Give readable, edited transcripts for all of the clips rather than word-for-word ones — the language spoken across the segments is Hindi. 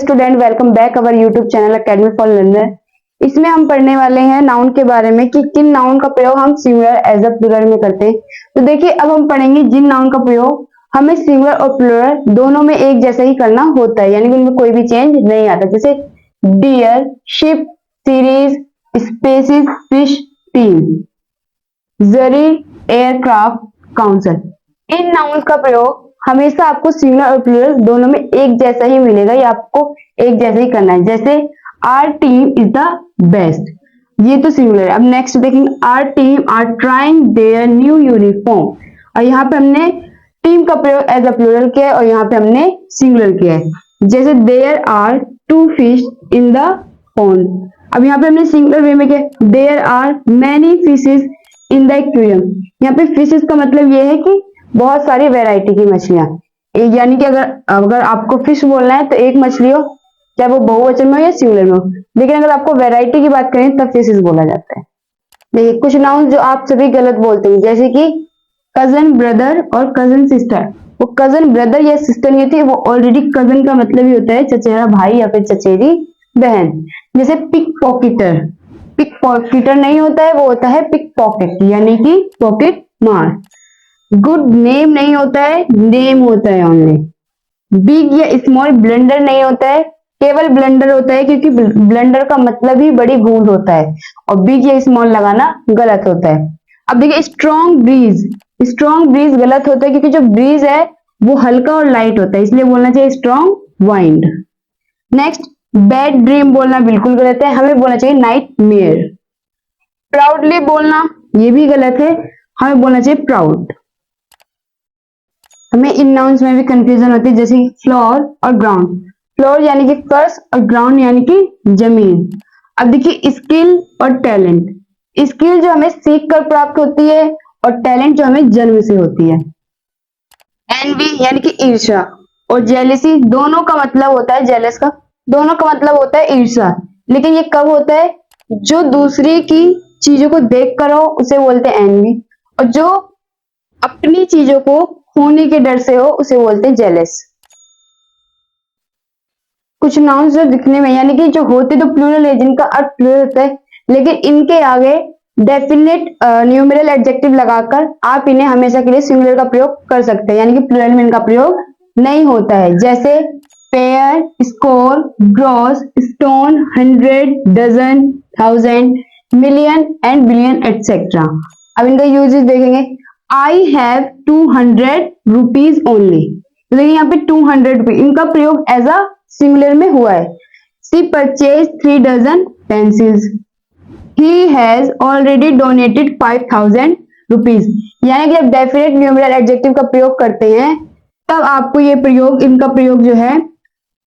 Student, welcome back our YouTube channel academy for learner. इसमें हम पढ़ने वाले हैं नाउन के बारे में कि किन नाउन का प्रयोग हम सिंगुलर एज अ प्लूरल में करते हैं। तो देखिए, अब हम पढ़ेंगे जिन नाउन का प्रयोग हमें सिंगुलर और प्लूरल दोनों में एक जैसा ही करना होता है, यानी कि उनमें कोई भी चेंज नहीं आता। जैसे dear, ship, series, species, fish, team, jury, aircraft, council. इन नाउन का प्रयोग हमेशा आपको सिंगुलर और प्लूरल दोनों में एक जैसा ही मिलेगा, या आपको एक जैसा ही करना है। जैसे our team is the best, ये तो सिंगुलर है। अब नेक्स्ट देखेंगे, our team are trying their new uniform, और यहाँ पे हमने टीम का प्रयोग एज अ प्लूरल किया है और यहाँ पे हमने सिंगुलर किया है। जैसे there are two fish in the pond, अब यहाँ पे हमने सिंगुलर वे में किया, there are many fishes in the aquarium. यहाँ पे फिशेस का मतलब ये है कि बहुत सारी वैरायटी की मछलियां, यानी कि अगर आपको फिश बोलना है तो एक मछली हो, चाहे वो बहुवचन में हो या सिंगुलर में हो। लेकिन अगर आपको वैरायटी की बात करें तब फिशेस बोला जाता है। देखिए, कुछ नाउन जो आप सभी गलत बोलते हैं, जैसे कि कजन ब्रदर और कजन सिस्टर। वो कजन ब्रदर या सिस्टर नहीं थी, वो ऑलरेडी कजन का मतलब ही होता है चचेरा भाई या फिर चचेरी बहन। जैसे पिक पॉकेटर, पिक पॉकेटर नहीं होता है, वो होता है पिक पॉकेट, यानी कि पॉकेट मार। गुड नेम नहीं होता है, नेम होता है ओनली। बिग या स्मॉल ब्लंडर नहीं होता है, केवल ब्लंडर होता है, क्योंकि ब्लंडर का मतलब ही बड़ी भूल होता है, और बिग या स्मॉल लगाना गलत होता है। अब देखिए, स्ट्रॉन्ग ब्रीज, स्ट्रॉन्ग ब्रीज गलत होता है, क्योंकि जो ब्रीज है वो हल्का और लाइट होता है, इसलिए बोलना चाहिए strong wind. Next, bad dream बोलना बिल्कुल गलत है, हमें बोलना चाहिए नाइट मेयर। प्राउडली बोलना ये भी गलत है, हमें बोलना चाहिए प्राउड। हमें इन नाउन्स में भी कंफ्यूजन होती है, जैसे फ्लोर और ग्राउंड। फ्लोर यानी कि फर्श और ग्राउंड यानी कि जमीन। अब देखिए, स्किल और टैलेंट। स्किल जो हमें सीख कर प्राप्त होती है और टैलेंट जो हमें जन्म से होती है। एनवी यानी कि ईर्ष्या और जेलेसी, दोनों का मतलब होता है, जेलस का दोनों का मतलब होता है ईर्ष्या। लेकिन ये कब होता है? जो दूसरे की चीजों को देख कर हो उसे बोलते हैं एनवी, और जो अपनी चीजों को खोने के डर से हो उसे बोलते हैं जेलस। कुछ नाउन्स जो दिखने में यानी कि जो होते तो प्लूरल है, जिनका अर्थ प्लूरल होता है, लेकिन इनके आगे डेफिनेट न्यूमेरल एडजेक्टिव लगाकर आप इन्हें हमेशा के लिए सिंगुलर का प्रयोग कर सकते हैं, यानी कि प्लूरल में इनका प्रयोग नहीं होता है। जैसे pair, score, gross, stone, 100, dozen, 1000, million and billion etcetera. अब इनका यूजेस देखेंगे। आई हैव 200 रुपीज ओनली, लेकिन यहाँ पे 200 रुपीज, इनका प्रयोग एज अ सिंगुलर में हुआ है। She purchase 3 dozen pencils, he has already donated 5000 rupees. यानी कि जब डेफिनेट न्यूमेरल एडजेक्टिव का प्रयोग करते हैं तब आपको ये प्रयोग, इनका प्रयोग जो है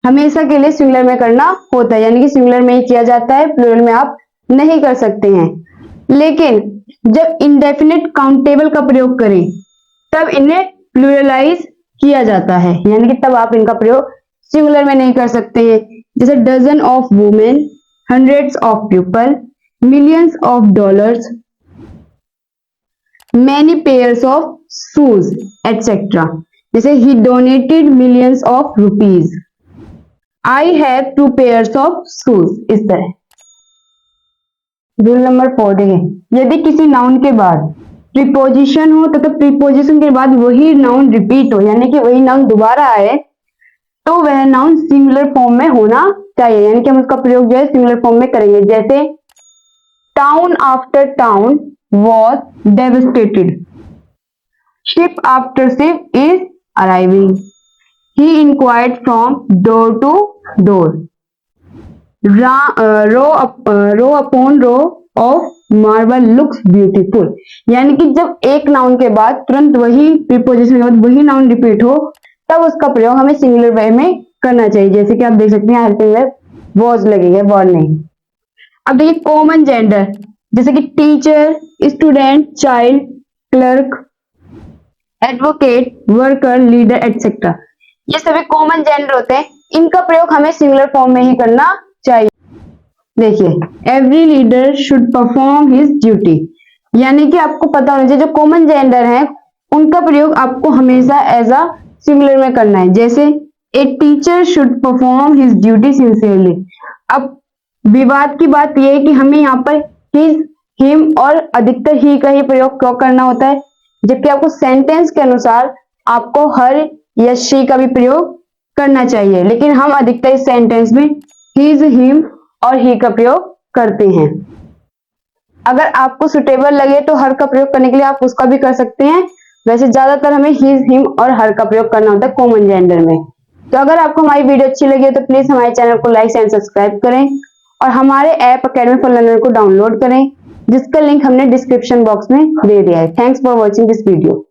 हमेशा के लिए सिंगुलर में करना होता है, यानी कि सिंगुलर में ही किया जाता है, प्लूरल में आप नहीं कर सकते हैं। लेकिन जब इंडेफिनिट काउंटेबल का प्रयोग करें तब इन्हें प्लूरलाइज किया जाता है, यानी कि तब आप इनका प्रयोग सिंगुलर में नहीं कर सकते हैं। जैसे dozen of women, hundreds of people, millions of dollars, many pairs of shoes etcetera. जैसे ही donated millions of rupees, I have 2 pairs of shoes, इस तरह। रूल नंबर 4 देखें, यदि किसी नाउन के बाद प्रीपोजिशन हो तथा प्रीपोजिशन के बाद वही नाउन रिपीट हो, यानी कि वही नाउन दोबारा आए, तो वह नाउन सिंगुलर फॉर्म में होना चाहिए, यानी कि हम उसका प्रयोग जो है सिंगुलर फॉर्म में करेंगे। जैसे town after town was devastated, ship after ship is arriving, he enquired from door to door, row upon row of marble looks beautiful. यानी कि जब एक नाउन के बाद तुरंत वही प्रीपोजिशन के बाद वही नाउन रिपीट हो तब उसका प्रयोग हमें सिंगुलर वे में करना चाहिए। जैसे कि आप देख सकते हैं हेल्पिंग वर्ब वॉज लगेगा, वर्ड नहीं। अब देखिए, कॉमन जेंडर, जैसे कि teacher, student, child, clerk, advocate, worker, leader etcetera, ये सभी कॉमन जेंडर होते हैं, इनका प्रयोग हमें सिंगुलर फॉर्म में ही करना चाहिए। देखिए, every leader should perform his duty, यानी कि आपको पता होना चाहिए जो कॉमन जेंडर है उनका प्रयोग आपको हमेशा एज अ सिंगुलर में करना है। जैसे a teacher should perform his duty sincerely. अब विवाद की बात यह है कि हमें यहाँ पर हिज, हिम और अधिकतर ही का ही प्रयोग क्यों करना होता है, जबकि आपको सेंटेंस के अनुसार आपको हर या शी का भी प्रयोग करना चाहिए, लेकिन हम अधिकतर इस सेंटेंस में हिज, हिम और ही का प्रयोग करते हैं। अगर आपको सुटेबल लगे तो हर का प्रयोग करने के लिए आप उसका भी कर सकते हैं, वैसे ज्यादातर हमें हिज, हिम और हर का प्रयोग करना होता है कॉमन जेंडर में। तो अगर आपको हमारी वीडियो अच्छी लगी हो तो प्लीज हमारे चैनल को लाइक एंड सब्सक्राइब करें और हमारे ऐप अकेडमी फॉर लर्नर को डाउनलोड करें, जिसका लिंक हमने डिस्क्रिप्शन बॉक्स में दे दिया है। Thanks for watching this video.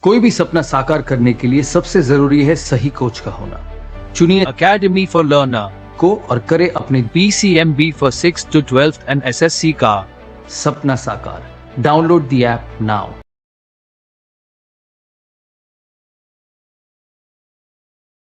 कोई भी सपना साकार करने के लिए सबसे जरूरी है सही कोच का होना। चुनिए अकेडमी फॉर लर्नर को और करें अपने BCMB for 6th to 12th and SSC का सपना साकार। Download the app now.